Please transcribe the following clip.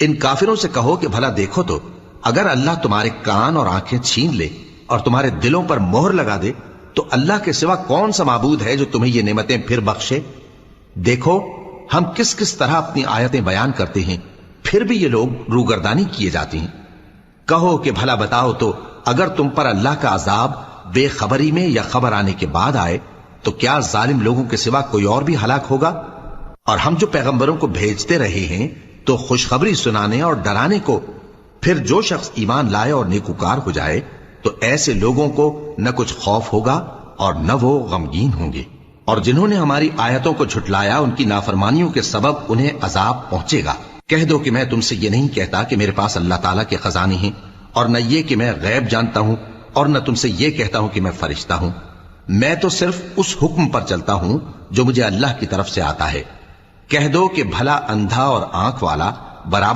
ان کافروں سے کہو کہ بھلا دیکھو تو اگر اللہ تمہارے کان اور آنکھیں چھین لے اور تمہارے دلوں پر مہر لگا دے تو اللہ کے سوا کون سا معبود ہے جو تمہیں یہ نعمتیں پھر بخشے؟ دیکھو ہم کس کس طرح اپنی آیتیں بیان کرتے ہیں، پھر بھی یہ لوگ روگردانی کیے جاتے ہیں۔ کہو کہ بھلا بتاؤ تو اگر تم پر اللہ کا عذاب بے خبری میں یا خبر آنے کے بعد آئے تو کیا ظالم لوگوں کے سوا کوئی اور بھی ہلاک ہوگا؟ اور ہم جو پیغمبروں کو بھیجتے رہے ہیں تو خوشخبری سنانے اور ڈرانے کو، پھر جو شخص ایمان لائے اور نیکوکار ہو جائے تو ایسے لوگوں کو نہ کچھ خوف ہوگا اور نہ وہ غمگین ہوں گے، اور جنہوں نے ہماری آیتوں کو جھٹلایا ان کی نافرمانیوں کے سبب انہیں عذاب پہنچے گا۔ کہہ دو کہ میں تم سے یہ نہیں کہتا کہ میرے پاس اللہ تعالیٰ کے خزانے ہیں، اور نہ یہ کہ میں غیب جانتا ہوں، اور نہ تم سے یہ کہتا ہوں کہ میں فرشتہ ہوں۔ میں تو صرف اس حکم پر چلتا ہوں جو مجھے اللہ کی طرف سے آتا ہے۔ کہہ دو کہ بھلا اندھا اور آنکھ والا برابر